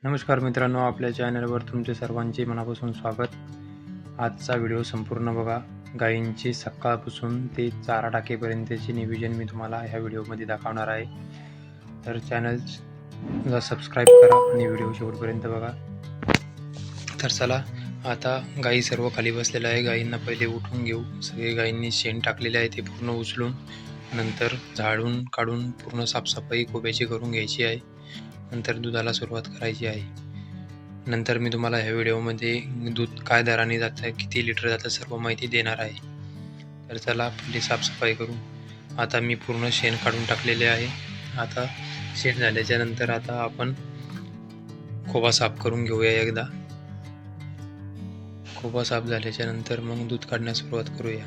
नमस्कार मित्रांनो, आपल्या चॅनलवर तुमचे सर्वांचे मनापासून स्वागत. आजचा व्हिडिओ संपूर्ण बघा. गायींची सकाळपासून ते चारा टाकेपर्यंतचे नियोजन मी तुम्हाला ह्या व्हिडिओमध्ये दाखवणार आहे. तर चॅनलला सबस्क्राईब करा आणि व्हिडिओ शेवटपर्यंत बघा. तर चला, आता गायी सर्व खाली बसलेल्या आहे. गायींना पहिले उठून घेऊ. सगळे गायींनी शेण टाकलेले आहे ते पूर्ण उचलून नंतर झाडून काढून पूर्ण साफसफाई कोब्याची करून घ्यायची आहे. नंतर दुधाला सुरुवात करायची आहे. नंतर मी तुम्हाला ह्या व्हिडिओमध्ये दूध काय दराने जातं, किती लिटर जातं, सर्व माहिती देणार आहे. तर चला पहिली साफसफाई करू. आता मी पूर्ण शेण काढून टाकलेले आहे. आता शेण झाल्याच्या नंतर आता आपण खोबा साफ करून घेऊया एकदा. खोबा साफ झाल्याच्या नंतर मग दूध काढण्यास सुरुवात करूया.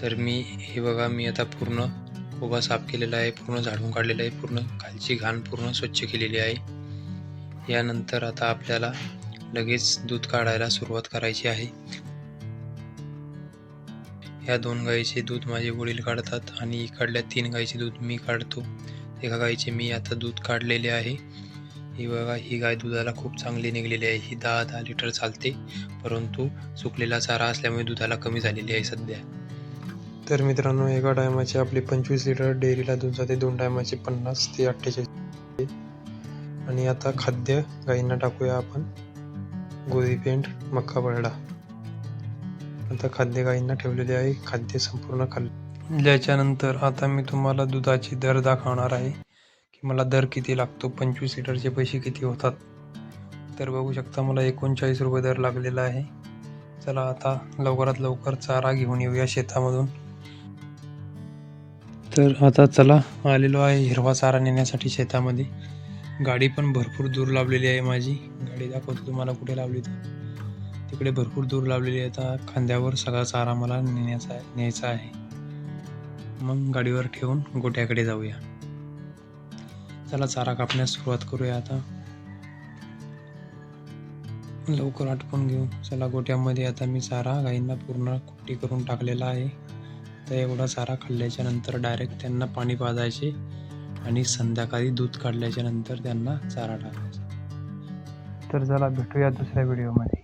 तर हे बघा, मी आता पूर्ण खोबा साफ केलेला आहे, पूर्ण झाडून काढलेला आहे, पूर्ण खालची घाण पूर्ण स्वच्छ केलेली आहे. यानंतर आता आपल्याला लगेच दूध काढायला सुरुवात करायची आहे. या 2 गायीचे दूध माझे वडील काढतात आणि इकडल्या 3 गायीचे दूध मी काढतो. एका गायीचे मी आता दूध काढलेले आहे. ही बघा, ही गाय दुधाला खूप चांगली निघलेली आहे. ही 10 लिटर चालते, परंतु सुकलेला चारा असल्यामुळे दुधाला कमी झालेली आहे सध्या. तर मित्रांनो, एका टायमाचे आपले 25 लिटर डेअरीला दूध जाते, 2 टायमाचे 50 ते 48. आणि आता खाद्य गायींना टाकूया आपण. गोळी पेंड, मक्का बरडा. आता खाद्य गायींना ठेवलेले आहे. खाद्य संपूर्ण खाल्ल्याच्या नंतर आता मी तुम्हाला दुधाचे दर दाखवणार आहे की मला दर किती लागतो, 25 लिटरचे पैसे किती होतात. तर बघू शकता, मला 39 रुपये दर लागलेला आहे. चला आता लवकरात लवकर चारा घेऊन येऊया शेतामधून. तर आता चला, आलेलो आहे हिरवा चारा नेण्यासाठी शेतामध्ये. गाडी पण भरपूर दूर लावलेली आहे माझी. गाडी दाखवतो तुम्हाला कुठे लावली तर. तिकडे भरपूर दूर लावलेली आहे. आता खांद्यावर सगळा चारा मला न्यायचा आहे. मग गाडीवर ठेवून गोट्याकडे जाऊया. चला, चारा कापण्यास सुरुवात करूया आता. लवकर आटपून घेऊ. चला, गोट्यामध्ये आता मी चारा गाईंना पूर्ण कुट्टी करून टाकलेला आहे. तर एवढा चारा खाल्ल्याच्या नंतर डायरेक्ट त्यांना पाणी पाजायचे आणि संध्याकाळी दूध काढल्याच्या नंतर त्यांना चारा टाकायचा. तर चला, भेटूया दुसऱ्या व्हिडिओमध्ये.